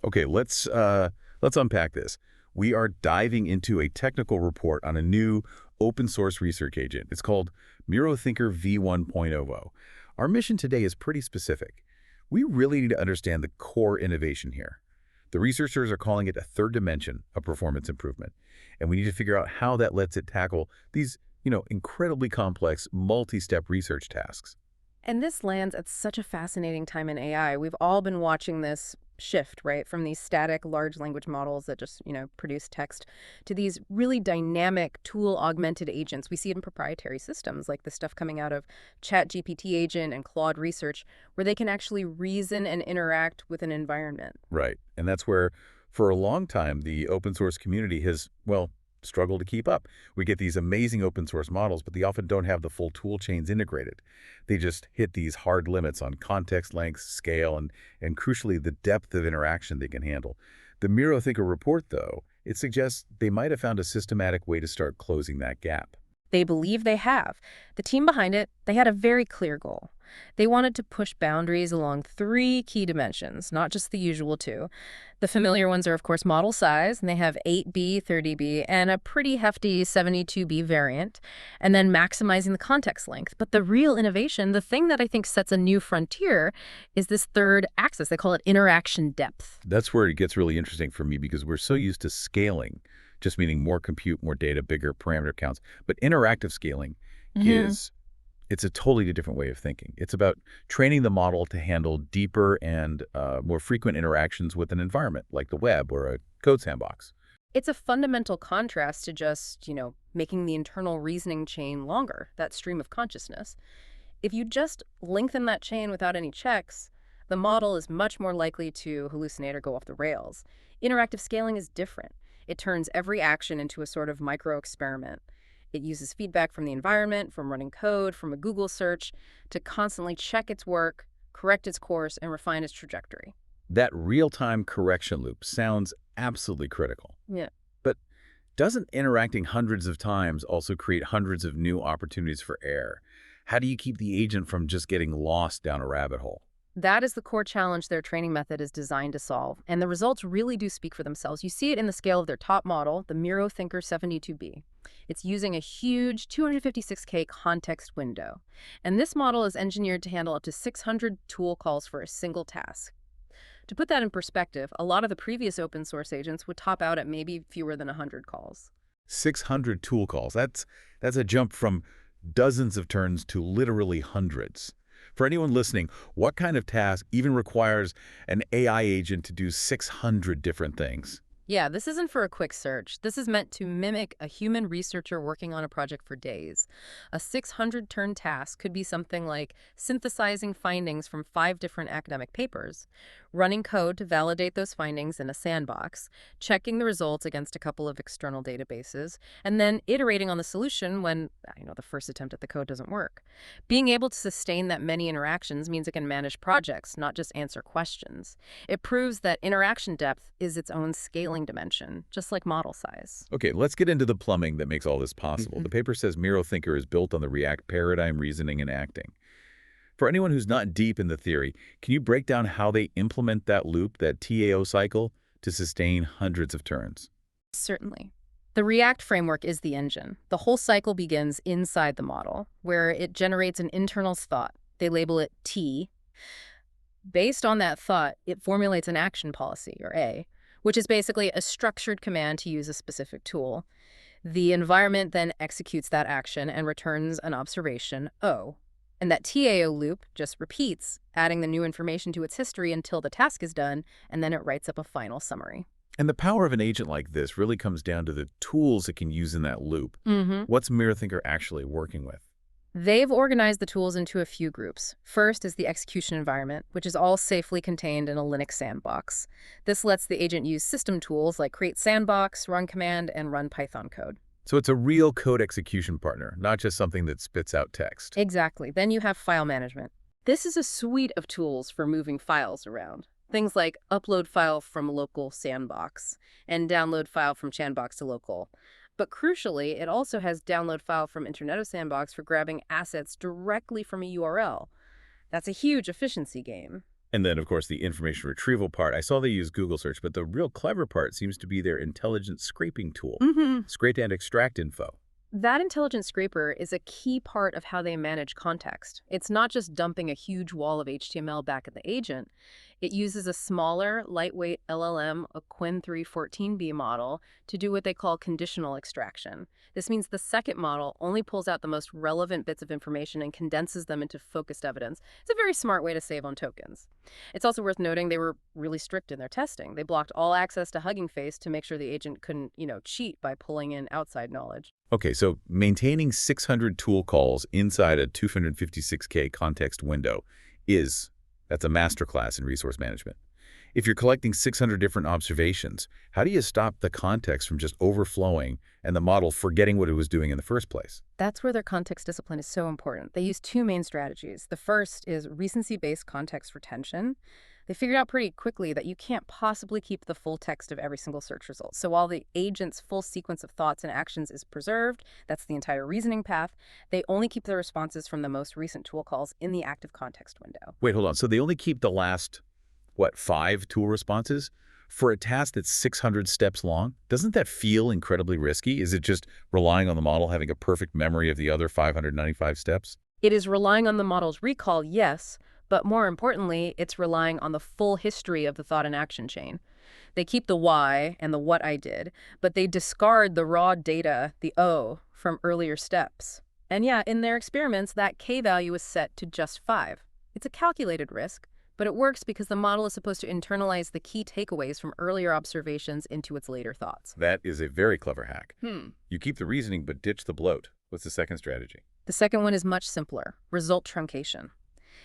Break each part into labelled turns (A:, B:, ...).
A: Okay, let's unpack this. We are diving into a technical report on a new open source research agent. It's called MiroThinker v1.0. Our mission today is pretty specific. We really need to understand the core innovation here. The researchers are calling it a third dimension of performance improvement, and we need to figure out how that lets it tackle these, incredibly complex multi-step research tasks.
B: And this lands at such a fascinating time in AI. We've all been watching this shift, right, from these static large language models that just, produce text to these really dynamic tool-augmented agents. We see it in proprietary systems like the stuff coming out of ChatGPT agent and Claude research, where they can actually reason and interact with an environment.
A: Right. And that's where, for a long time, the open source community has, well, struggled to keep up. We get these amazing open source models, but they often don't have the full tool chains integrated. They just hit these hard limits on context length, scale, and crucially, the depth of interaction they can handle. The MiroThinker report, though, it suggests they might have found a systematic way to start closing that gap.
B: They believe they have. The team behind it, they had a very clear goal. They wanted to push boundaries along three key dimensions, not just the usual two. The familiar ones are, of course, model size, and they have 8B, 30B, and a pretty hefty 72B variant, and then maximizing the context length. But the real innovation, the thing that I think sets a new frontier, is this third axis. They call it interaction depth.
A: That's where it gets really interesting for me because we're so used to scaling, just meaning more compute, more data, bigger parameter counts. But interactive scaling is it's a totally different way of thinking. It's about training the model to handle deeper and more frequent interactions with an environment like the web or a code sandbox.
B: It's a fundamental contrast to just, making the internal reasoning chain longer, that stream of consciousness. If you just lengthen that chain without any checks, the model is much more likely to hallucinate or go off the rails. Interactive scaling is different. It turns every action into a sort of micro-experiment. It uses feedback from the environment, from running code, from a Google search, to constantly check its work, correct its course, and refine its trajectory.
A: That real-time correction loop sounds absolutely critical.
B: Yeah.
A: But doesn't interacting hundreds of times also create hundreds of new opportunities for error? How do you keep the agent from just getting lost down a rabbit hole?
B: That is the core challenge their training method is designed to solve, and the results really do speak for themselves. You see it in the scale of their top model, the MiroThinker 72B. It's using a huge 256K context window, and this model is engineered to handle up to 600 tool calls for a single task. To put that in perspective, a lot of the previous open source agents would top out at maybe fewer than 100 calls.
A: 600 tool calls. That's a jump from dozens of turns to literally hundreds. For anyone listening, what kind of task even requires an AI agent to do 600 different things?
B: Yeah, this isn't for a quick search. This is meant to mimic a human researcher working on a project for days. A 600-turn task could be something like synthesizing findings from 5 different academic papers, running code to validate those findings in a sandbox, checking the results against a couple of external databases, and then iterating on the solution when, the first attempt at the code doesn't work. Being able to sustain that many interactions means it can manage projects, not just answer questions. It proves that interaction depth is its own scaling dimension, just like model size.
A: Okay, let's get into the plumbing that makes all this possible. The paper says MiroThinker is built on the React paradigm, reasoning, and acting. For anyone who's not deep in the theory, can you break down how they implement that loop, that TAO cycle, to sustain hundreds of turns?
B: Certainly. The React framework is the engine. The whole cycle begins inside the model, where it generates an internal thought. They label it T. Based on that thought, it formulates an action policy, or A, which is basically a structured command to use a specific tool. The environment then executes that action and returns an observation, O. And that TAO loop just repeats, adding the new information to its history until the task is done, and then it writes up a final summary.
A: And the power of an agent like this really comes down to the tools it can use in that loop. What's MiroThinker actually working with?
B: They've organized the tools into a few groups. First is the execution environment, which is all safely contained in a Linux sandbox. This lets the agent use system tools like create sandbox, run command, and run Python code.
A: So it's a real code execution partner, not just something that spits out text.
B: Exactly. Then you have file management. This is a suite of tools for moving files around. Things like upload file from local sandbox and download file from sandbox to local. But crucially, it also has download file from Internet of Sandbox for grabbing assets directly from a URL. That's a huge efficiency gain.
A: And then, of course, the information retrieval part. I saw they use Google search, but the real clever part seems to be their intelligent scraping tool.
B: Mm-hmm.
A: Scrape and extract info.
B: That intelligent scraper is a key part of how they manage context. It's not just dumping a huge wall of HTML back at the agent. It uses a smaller, lightweight LLM, a Qwen 314b model, to do what they call conditional extraction. This means the second model only pulls out the most relevant bits of information and condenses them into focused evidence. It's a very smart way to save on tokens. It's also worth noting they were really strict in their testing. They blocked all access to Hugging Face to make sure the agent couldn't, cheat by pulling in outside knowledge.
A: Okay, so maintaining 600 tool calls inside a 256K context window that's a masterclass in resource management. If you're collecting 600 different observations, how do you stop the context from just overflowing and the model forgetting what it was doing in the first place?
B: That's where their context discipline is so important. They use two main strategies. The first is recency-based context retention. They figured out pretty quickly that you can't possibly keep the full text of every single search result. So while the agent's full sequence of thoughts and actions is preserved, that's the entire reasoning path, they only keep the responses from the most recent tool calls in the active context window.
A: Wait, hold on. So they only keep the last, 5 tool responses for a task that's 600 steps long? Doesn't that feel incredibly risky? Is it just relying on the model having a perfect memory of the other 595 steps?
B: It is relying on the model's recall, yes, but more importantly, it's relying on the full history of the thought and action chain. They keep the why and the what I did, but they discard the raw data, the O, from earlier steps. And yeah, in their experiments, that K value is set to just 5. It's a calculated risk, but it works because the model is supposed to internalize the key takeaways from earlier observations into its later thoughts.
A: That is a very clever hack. You keep the reasoning but ditch the bloat. What's the second strategy?
B: The second one is much simpler, result truncation.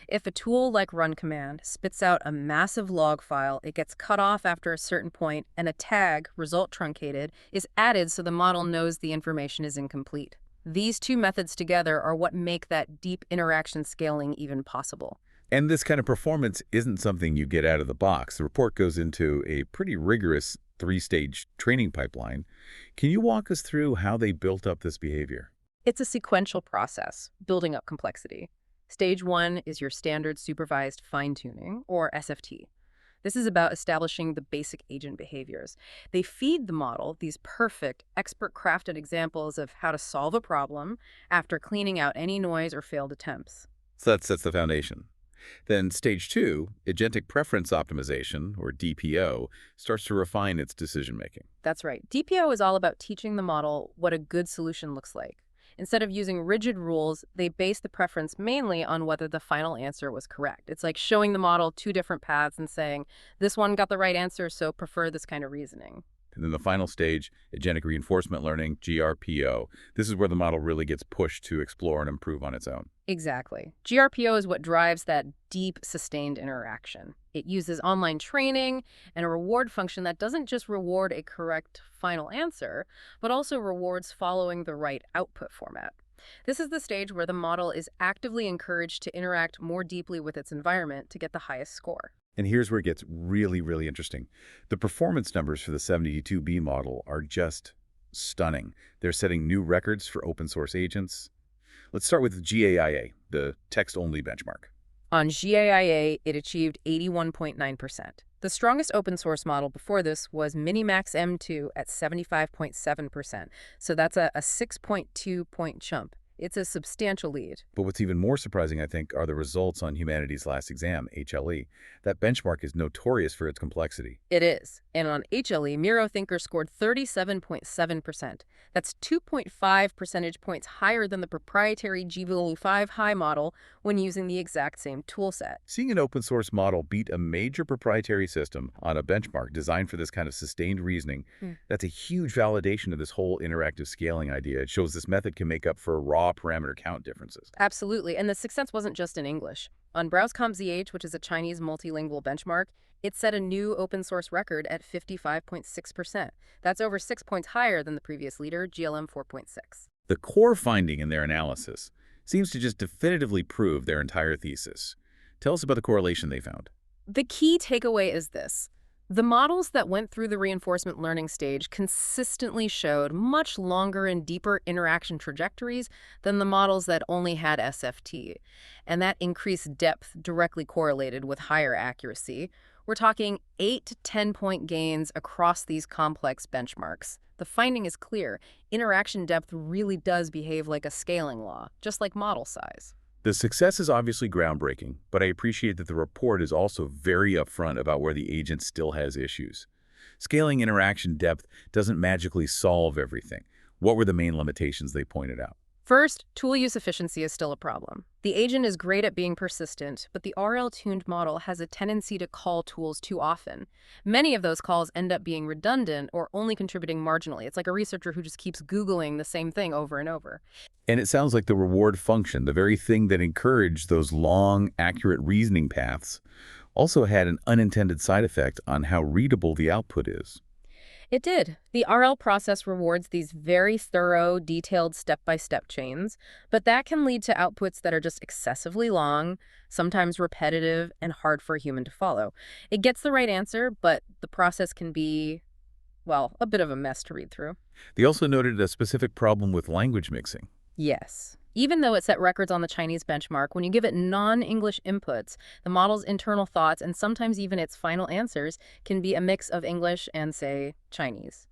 B: If a tool like run command spits out a massive log file, it gets cut off after a certain point, and a tag, result truncated, is added so the model knows the information is incomplete. These two methods together are what make that deep interaction scaling even possible.
A: And this kind of performance isn't something you get out of the box. The report goes into a pretty rigorous 3-stage training pipeline. Can you walk us through how they built up this behavior?
B: It's a sequential process, building up complexity. Stage 1 is your standard supervised fine-tuning, or SFT. This is about establishing the basic agent behaviors. They feed the model these perfect, expert-crafted examples of how to solve a problem after cleaning out any noise or failed attempts.
A: So that sets the foundation. Then stage 2, agentic preference optimization, or DPO, starts to refine its decision-making.
B: That's right. DPO is all about teaching the model what a good solution looks like. Instead of using rigid rules, they base the preference mainly on whether the final answer was correct. It's like showing the model two different paths and saying, this one got the right answer, so prefer this kind of reasoning.
A: And then the final stage, agentic reinforcement learning, GRPO. This is where the model really gets pushed to explore and improve on its own.
B: Exactly. GRPO is what drives that deep, sustained interaction. It uses online training and a reward function that doesn't just reward a correct final answer, but also rewards following the right output format. This is the stage where the model is actively encouraged to interact more deeply with its environment to get the highest score.
A: And here's where it gets really, really interesting. The performance numbers for the 72B model are just stunning. They're setting new records for open source agents. Let's start with GAIA, the text-only benchmark.
B: On GAIA, it achieved 81.9%. The strongest open source model before this was Minimax M2 at 75.7%. So that's a 6.2-point jump. It's a substantial lead.
A: But what's even more surprising, I think, are the results on humanity's last exam, HLE. That benchmark is notorious for its complexity.
B: It is. And on HLE, MiroThinker scored 37.7%. That's 2.5 percentage points higher than the proprietary GVLU5 High model when using the exact same toolset.
A: Seeing an open source model beat a major proprietary system on a benchmark designed for this kind of sustained reasoning, that's a huge validation of this whole interactive scaling idea. It shows this method can make up for raw parameter count differences.
B: Absolutely. And the success wasn't just in English. On BrowseComp-ZH, which is a Chinese multilingual benchmark, it set a new open source record at 55.6%. That's over 6 points higher than the previous leader, GLM 4.6.
A: The core finding in their analysis seems to just definitively prove their entire thesis. Tell us about the correlation they found.
B: The key takeaway is this. The models that went through the reinforcement learning stage consistently showed much longer and deeper interaction trajectories than the models that only had SFT. And that increased depth directly correlated with higher accuracy. We're talking 8 to 10-point gains across these complex benchmarks. The finding is clear. Interaction depth really does behave like a scaling law, just like model size.
A: The success is obviously groundbreaking, but I appreciate that the report is also very upfront about where the agent still has issues. Scaling interaction depth doesn't magically solve everything. What were the main limitations they pointed out?
B: First, tool use efficiency is still a problem. The agent is great at being persistent, but the RL-tuned model has a tendency to call tools too often. Many of those calls end up being redundant or only contributing marginally. It's like a researcher who just keeps Googling the same thing over and over.
A: And it sounds like the reward function, the very thing that encouraged those long, accurate reasoning paths, also had an unintended side effect on how readable the output is.
B: It did. The RL process rewards these very thorough, detailed step-by-step chains, but that can lead to outputs that are just excessively long, sometimes repetitive, and hard for a human to follow. It gets the right answer, but the process can be, well, a bit of a mess to read through.
A: They also noted a specific problem with language mixing.
B: Yes. Even though it set records on the Chinese benchmark, when you give it non-English inputs, the model's internal thoughts and sometimes even its final answers can be a mix of English and, say, Chinese.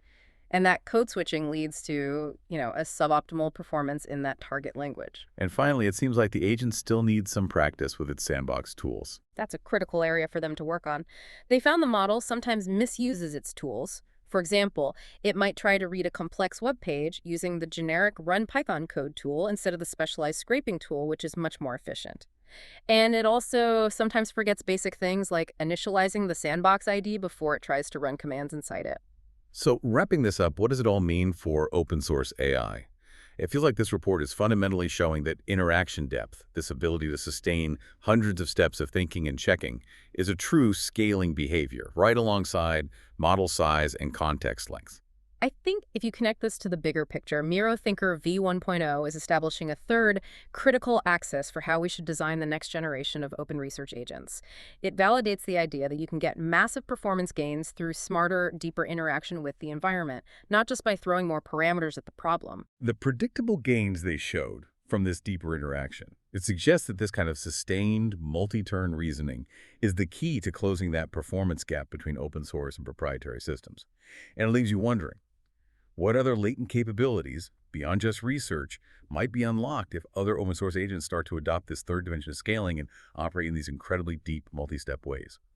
B: And that code switching leads to, a suboptimal performance in that target language.
A: And finally, it seems like the agent still needs some practice with its sandbox tools.
B: That's a critical area for them to work on. They found the model sometimes misuses its tools. For example, it might try to read a complex web page using the generic Run Python code tool instead of the specialized scraping tool, which is much more efficient. And it also sometimes forgets basic things like initializing the sandbox ID before it tries to run commands inside it.
A: So wrapping this up, what does it all mean for open source AI? It feels like this report is fundamentally showing that interaction depth, this ability to sustain hundreds of steps of thinking and checking, is a true scaling behavior, right alongside model size and context length.
B: I think if you connect this to the bigger picture, MiroThinker v1.0 is establishing a third critical axis for how we should design the next generation of open research agents. It validates the idea that you can get massive performance gains through smarter, deeper interaction with the environment, not just by throwing more parameters at the problem.
A: The predictable gains they showed from this deeper interaction, it suggests that this kind of sustained, multi-turn reasoning is the key to closing that performance gap between open source and proprietary systems. And it leaves you wondering, what other latent capabilities, beyond just research, might be unlocked if other open source agents start to adopt this third dimension of scaling and operate in these incredibly deep multi-step ways?